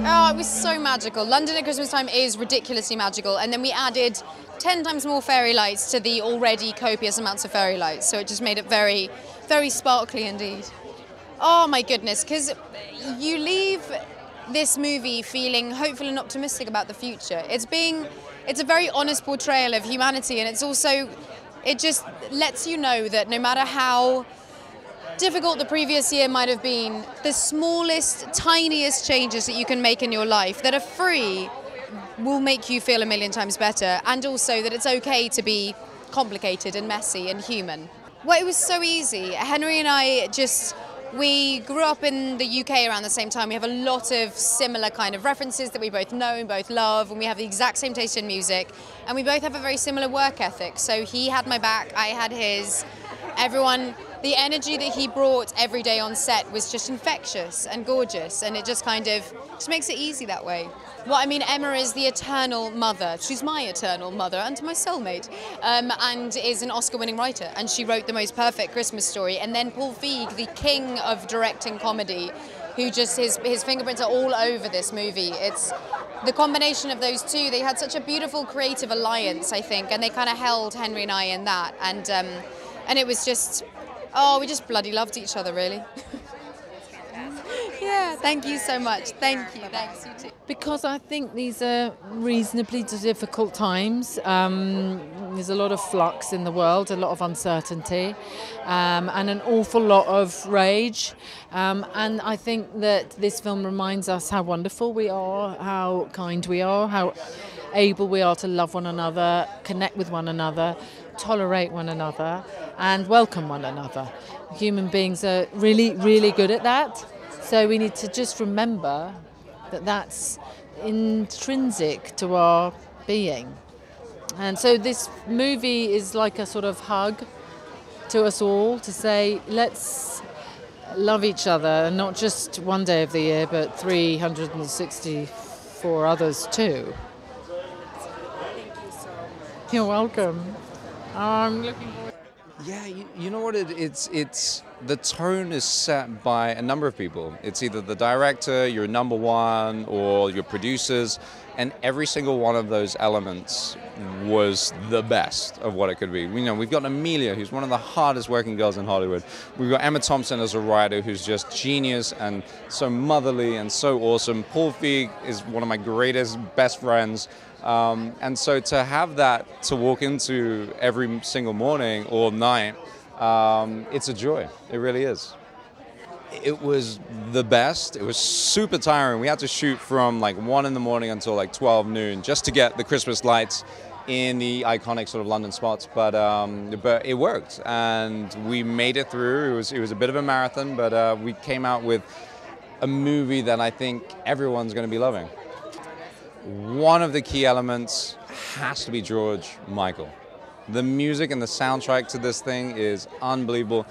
Oh, it was so magical. London at Christmas time is ridiculously magical, and then we added 10 times more fairy lights to the already copious amounts of fairy lights, so it just made it very, very sparkly indeed. Oh my goodness, because you leave this movie feeling hopeful and optimistic about the future. It's a very honest portrayal of humanity, and it just lets you know that no matter how difficult the previous year might have been, the smallest, tiniest changes that you can make in your life that are free will make you feel a million times better, and also that it's okay to be complicated and messy and human. Well, it was so easy. Henry and I we grew up in the UK around the same time. We have a lot of similar kind of references that we both know and both love, and we have the exact same taste in music, and we both have a very similar work ethic. So he had my back, I had his. The energy that he brought every day on set was just infectious and gorgeous, and it just makes it easy that way. Well, I mean, Emma is the eternal mother. She's my eternal mother and my soulmate, and is an Oscar-winning writer, and she wrote the most perfect Christmas story. And then Paul Feig, the king of directing comedy, who just, his fingerprints are all over this movie. It's the combination of those two. They had such a beautiful creative alliance, I think, and they kind of held Henry and I in that. And it was just, oh, we just bloody loved each other, really. Yeah, thank you so much. Thank you. Thanks, you too. Because I think these are reasonably difficult times. There's a lot of flux in the world, a lot of uncertainty, and an awful lot of rage. And I think that this film reminds us how wonderful we are, how kind we are, how able we are to love one another, connect with one another, tolerate one another, and welcome one another. Human beings are really, really good at that. So we need to just remember that that's intrinsic to our being. And so this movie is like a sort of hug to us all to say, let's love each other, not just one day of the year, but 364 others too. Thank you so much. You're welcome. I'm looking forward. Yeah, you know what? It's the tone is set by a number of people. It's either the director, your number one, or your producers, and every single one of those elements was the best of what it could be. We've got Amelia, who's one of the hardest working girls in Hollywood. We've got Emma Thompson as a writer, who's just genius and so motherly and so awesome. Paul Feig is one of my greatest, best friends. And so to have that to walk into every single morning or night, it's a joy. It really is. It was the best. It was super tiring. We had to shoot from like 1 in the morning until like 12 noon just to get the Christmas lights in the iconic sort of London spots. But it worked, and we made it through. It was a bit of a marathon, but we came out with a movie that I think everyone's going to be loving. One of the key elements has to be George Michael. The music and the soundtrack to this thing is unbelievable.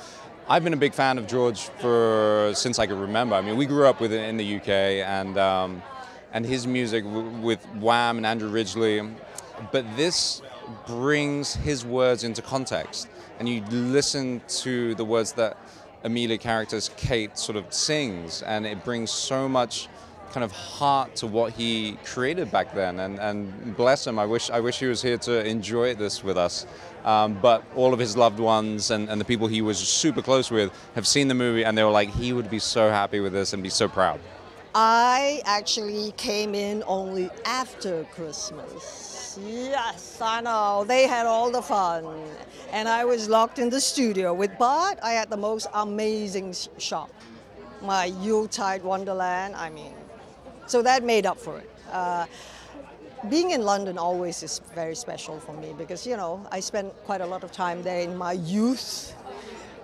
I've been a big fan of George since I can remember. I mean, we grew up with it in the UK, and his music with Wham and Andrew Ridgeley. But this brings his words into context, and you listen to the words that Amelia character's Kate sort of sings, and it brings so much kind of heart to what he created back then, and bless him. I wish he was here to enjoy this with us. But all of his loved ones and the people he was super close with have seen the movie, and they were like, he would be so happy with this and be so proud. I actually came in only after Christmas. Yes, I know. They had all the fun. And I was locked in the studio but I had the most amazing shop. My Yuletide Wonderland, I mean. So that made up for it. Being in London always is very special for me because, I spent quite a lot of time there in my youth,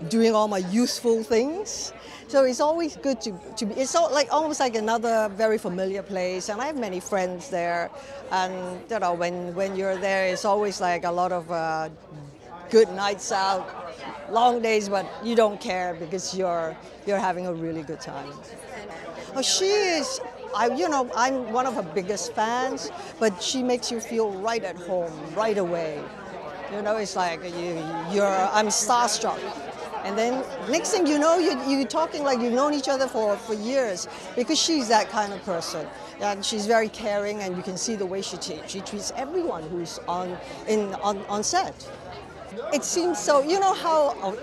doing all my youthful things. So it's always good to be, it's almost like another very familiar place, and I have many friends there. And, when you're there, it's always like a lot of good nights out, long days, but you don't care because you're having a really good time. Oh, she is. I'm one of her biggest fans, but she makes you feel right at home right away. It's like I'm starstruck. And then next thing you know, you're talking like you've known each other for years, because she's that kind of person. And she's very caring, and you can see the way she treats everyone who's on set. It seems so, you know how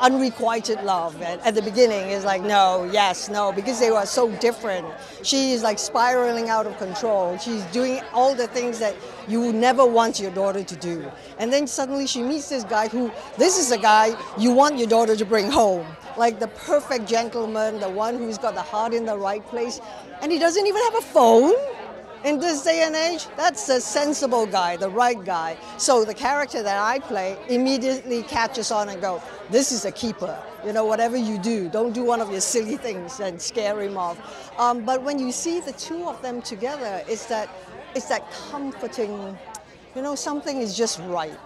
unrequited love at the beginning is like no, yes, no, because they were so different. She is like spiraling out of control. She's doing all the things that you would never want your daughter to do. And then suddenly she meets this guy this is a guy you want your daughter to bring home. Like the perfect gentleman, the one who's got the heart in the right place. And he doesn't even have a phone. In this day and age, that's a sensible guy, the right guy. So the character that I play immediately catches on and go, this is a keeper. You know, whatever you do, don't do one of your silly things and scare him off. But when you see the two of them together, it's that comforting, you know, something is just right.